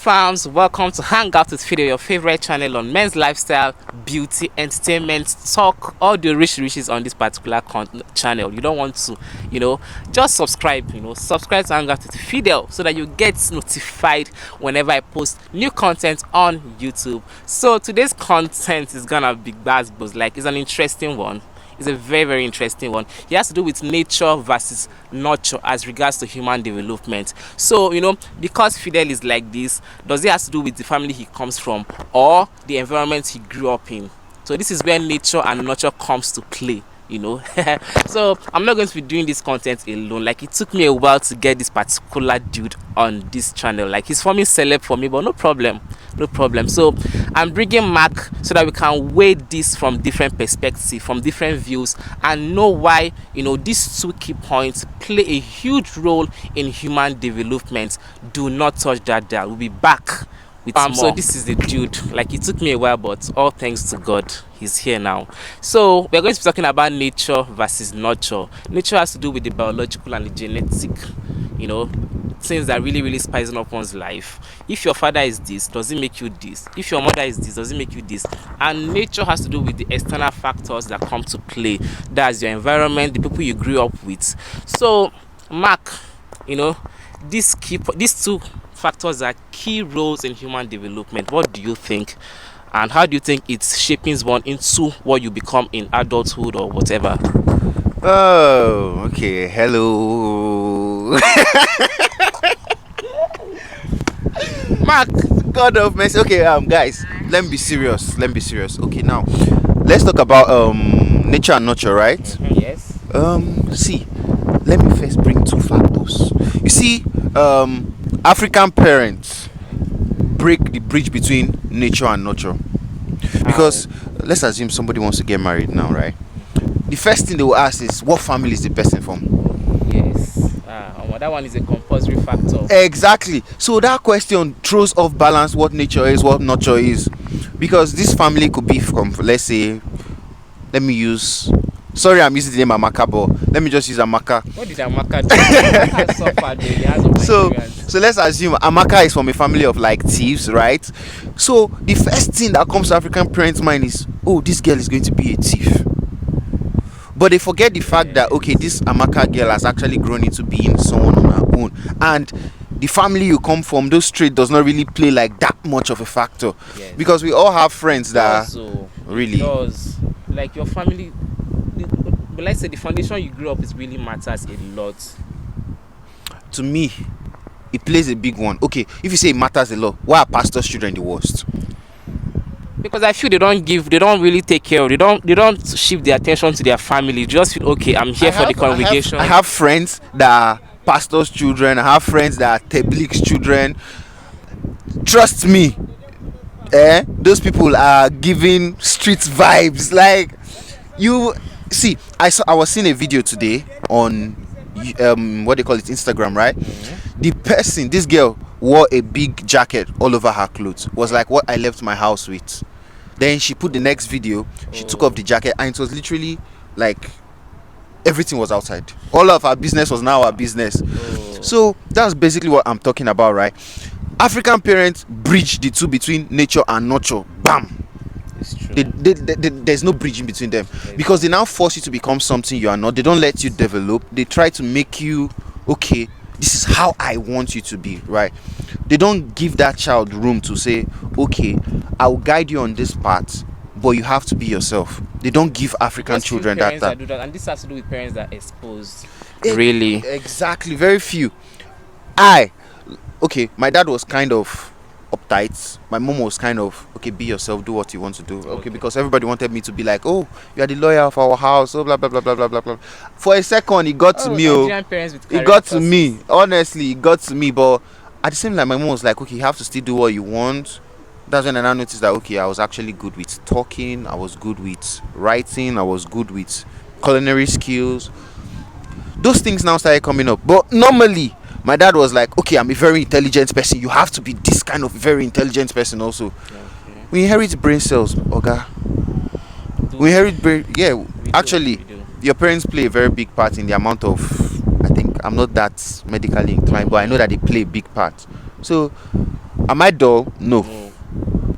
fams, welcome to Hang Out with Fidel, your favorite channel on men's lifestyle, beauty, entertainment, talk, all the riches on this particular channel. You don't want to, just subscribe, subscribe to Hang Out with Fidel so that you get notified whenever I post new content on YouTube. So today's content is gonna be bass, like it's an interesting one. It's a very interesting one. It has to do with nature versus nurture as regards to human development. So because Fidel is like this, does it have to do with the family he comes from or the environment he grew up in? So this is where nature and nurture comes to play. So I'm not going to be doing this content alone. Like, it took me a while to get this particular dude on this channel. Like, he's forming celeb for me, but no problem. So I'm bringing Mark so that we can weigh this from different perspectives, from different views, and know why these two key points play a huge role in human development. Do not touch that dial. We'll be back with more. So this is the dude. Like, it took me a while, but all thanks to God, he's here now. So we're going to be talking about nature versus nurture. Nature has to do with the biological and the genetic, things that really spicing up one's life. If your father is this, does it make you this? If your mother is this, does it make you this? And nature has to do with the external factors that come to play. That's your environment, the people you grew up with. So Mark, these two factors are key roles in human development. What do you think? And how do you think it's shaping one into what you become in adulthood or whatever? Oh, okay. Hello. Mark. God of mercy. Okay, guys, let me be serious. Okay, now let's talk about nature and nurture, right? Yes. See, let me first bring two factors. You see, African parents break the bridge between nature and nurture, because let's assume somebody wants to get married now, right? The first thing they will ask is, what family is the person from? Yes. That one is a compulsory factor. Exactly. So that question throws off balance what nature is, what nurture is, because this family could be from, let's say, I'm using the name Amaka, but let me just use Amaka. What did Amaka do? Amaka suffered, he has no so let's assume Amaka is from a family of like thieves, right? So the first thing that comes to African parents' mind is, oh, this girl is going to be a thief. But they forget the fact that, okay, this Amaka girl has actually grown into being someone on her own, and the family you come from, those traits does not really play like that much of a factor. Yes. Because we all have friends that really does. Like your family, but let's say the foundation you grew up is really matters a lot. To me, it plays a big one. Okay, if you say it matters a lot, why are pastors' children the worst? Because I feel they don't really take care of, they don't shift their attention to their family. Just feel, okay, I'm here for the congregation. I have friends that are pastors' children. I have friends that are Tablig's children. Trust me, those people are giving street vibes. Like, you see, I was seeing a video today on what they call it, Instagram, right? Mm-hmm. This girl wore a big jacket all over her clothes. Was like what I left my house with. Then she put the next video, she took off the jacket, and it was literally like everything was outside. All of our business was now our business. So that's basically what I'm talking about, right? African parents bridge the two between nature and nurture. Bam! It's true. There's no bridge in between them, because they now force you to become something you are not. They don't let you develop. They try to make you, okay, this is how I want you to be, right? They don't give that child room to say, okay, I will guide you on this path, but you have to be yourself. They don't give African children that. Do that. And this has to do with parents that are exposed. Really? Exactly. Very few. My dad was kind of uptight. My mom was kind of, okay, be yourself, do what you want to do. Okay, because everybody wanted me to be like, oh, you are the lawyer of our house, oh, blah blah blah blah blah blah blah. For a second, it got to me. It got to me. Honestly, it got to me. But at the same time, my mom was like, okay, you have to still do what you want. That's when I now noticed that, okay, I was actually good with talking, I was good with writing, I was good with culinary skills. Those things now started coming up. But normally, my dad was like, okay, I'm a very intelligent person. You have to be this kind of very intelligent person also. Okay. We inherit brain cells, okay? We inherit brain. Yeah, actually, your parents play a very big part in the amount of, I think, I'm not that medically inclined, but I know that they play a big part. So Am I dull? No. No.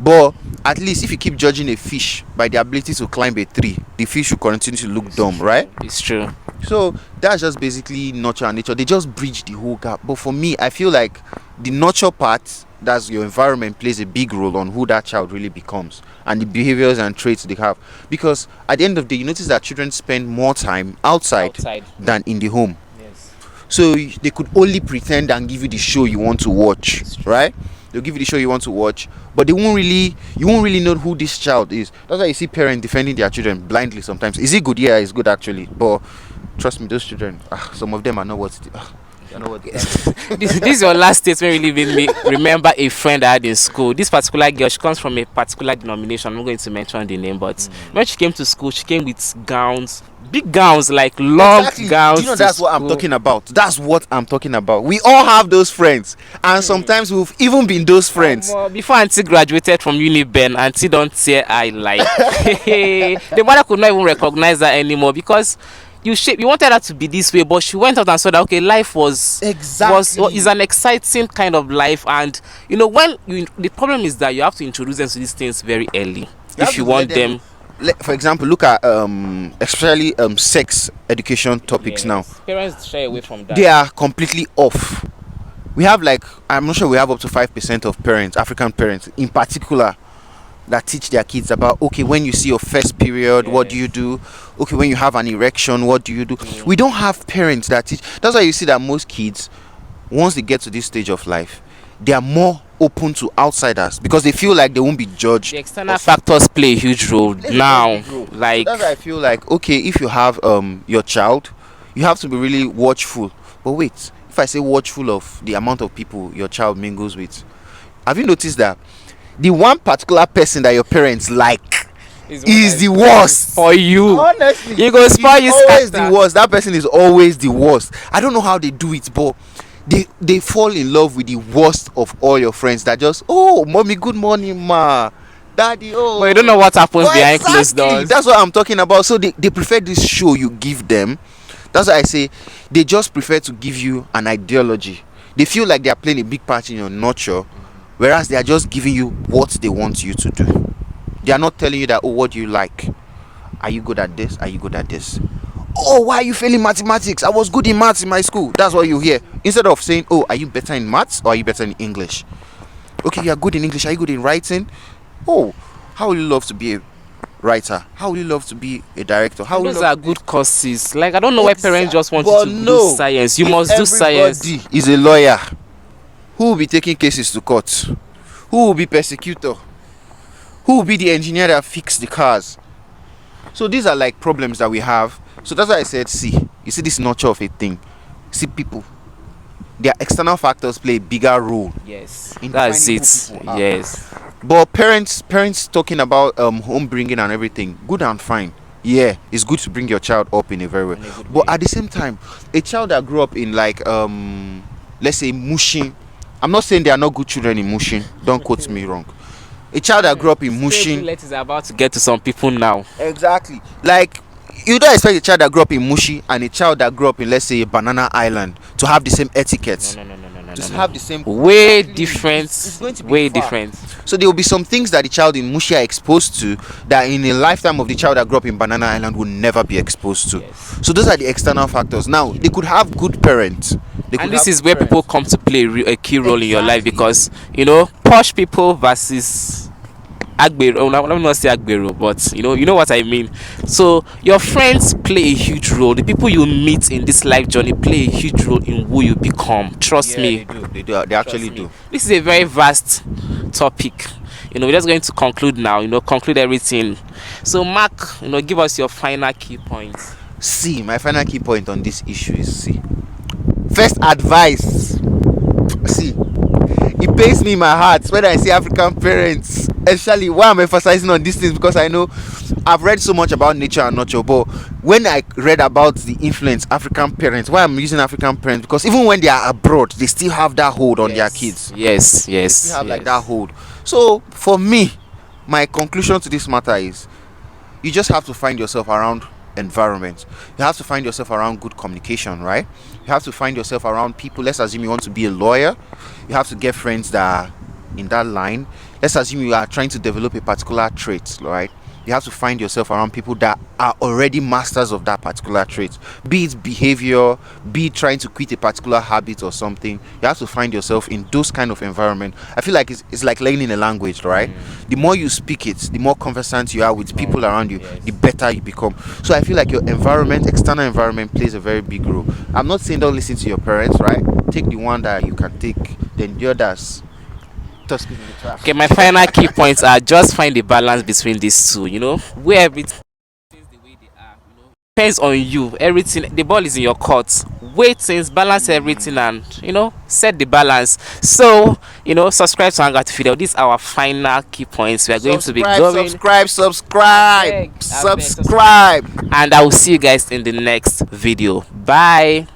But at least if you keep judging a fish by the ability to climb a tree, the fish will continue to look dumb, right? It's true. So that's just basically nurture and nature. They just bridge the whole gap. But for me, I feel like the nurture part, that's your environment, plays a big role on who that child really becomes and the behaviors and traits they have. Because at the end of the day, you notice that children spend more time outside than in the home. Yes. So they could only pretend and give you the show you want to watch, right? They'll give you the show you want to watch, but you won't really know who this child is. That's why you see parents defending their children blindly sometimes. Is it good? Yeah, it's good actually, but trust me, those children, some of them are not what they are not what they are. This is your last statement really made me remember a friend I had in school. This particular girl, she comes from a particular denomination. I'm not going to mention the name, but when she came to school, she came with gowns, big gowns, like long gowns. Do you know that's what I'm talking about? That's what I'm talking about. We all have those friends, and sometimes we've even been those friends. Before Auntie graduated from Uniben, Auntie don't say I like. The mother could not even recognize her anymore because you wanted her to be this way, but she went out and saw that okay, life is an exciting kind of life, and when the problem is that you have to introduce them to these things very early if you want them. For example, look at especially sex education topics now. Parents shy away from that. They are completely off. We have I'm not sure we have up to 5% of parents, African parents in particular, that teach their kids about okay, when you see your first period, what do you do? Okay, when you have an erection, what do you do? We don't have parents that teach. That's why you see that most kids, once they get to this stage of life, they are more open to outsiders because they feel like they won't be judged. The external factors play a huge role now. Like that's why I feel like okay, if you have your child, you have to be really watchful. But wait, if I say watchful of the amount of people your child mingles with, have you noticed that the one particular person that your parents like is the worst for you? Honestly, you go spoil you. Always the worst. That person is always the worst. I don't know how they do it, but they fall in love with the worst of all your friends. That just mommy, good morning, ma, daddy. But you don't know what happens behind closed doors. That's what I'm talking about. So they prefer this show you give them. That's why I say they just prefer to give you an ideology. They feel like they are playing a big part in your nurture, whereas they are just giving you what they want you to do. They are not telling you that what do you like? Are you good at this? Are you good at this? Why are you failing mathematics? I was good in maths in my school. That's what you hear. Instead of saying, are you better in maths or are you better in English? Okay, you are good in English. Are you good in writing? How will you love to be a writer? How will you love to be a director? Those are good courses. Like I don't know why parents just want you to do science. You must do science. Everybody is a lawyer. Who will be taking cases to court? Who will be persecutor? Who will be the engineer that fix the cars? So these are like problems that we have. So that's why I said, you see this nurture of a thing. See, people, their external factors play a bigger role. Yes, that's it. Yes. But parents talking about home bringing and everything, good and fine. Yeah, it's good to bring your child up in a very way. But at the same time, a child that grew up in let's say Mushin. I'm not saying they are not good children in Mushin. Don't quote me wrong. A child that grew up in Mushin. Let is about to get to some people now. Exactly. Like you don't expect a child that grew up in Mushi and a child that grew up in, let's say, Banana Island to have the same etiquette. No. Just have the same. Way different. It's going to be way far. different. So there will be some things that the child in Mushi are exposed to that in a lifetime of the child that grew up in Banana Island will never be exposed to. Yes. So those are the external factors. Now they could have good parents. And this is where people come to play a key role in your life because posh people versus Agbero. Let me not say Agbero, but you know what I mean. So your friends play a huge role. The people you meet in this life journey play a huge role in who you become. Trust me. They do. They actually do. This is a very vast topic. We're just going to conclude now. Conclude everything. So Mark, give us your final key points. My final key point on this issue is first advice. It pains me in my heart when I see African parents. Especially why I'm emphasizing on these things because I know I've read so much about nature and nurture, but when I read about the influence African parents, why I'm using African parents, because even when they are abroad, they still have that hold on their kids. Yes. They still have like that hold. So for me, my conclusion to this matter is you just have to find yourself around environment. You have to find yourself around good communication, right? You have to find yourself around people. Let's assume you want to be a lawyer. You have to get friends that in that line, let's assume you are trying to develop a particular trait, right? You have to find yourself around people that are already masters of that particular trait, be it behavior, be it trying to quit a particular habit or something. You have to find yourself in those kind of environment. I feel like it's like learning a language, right? The more you speak it, the more conversant you are with people around you, the better you become. So I feel like your environment, external environment, plays a very big role. I'm not saying don't listen to your parents, right? Take the one that you can take, then the others. Okay, my final key points are just find the balance between these two. You know, where everything things the way they are. You know, depends on you. Everything, the ball is in your court. Weigh things, balance everything, and set the balance. So subscribe to Hang Video. These are our final key points. We are going to be going. Subscribe, I beg, subscribe. and I will see you guys in the next video. Bye.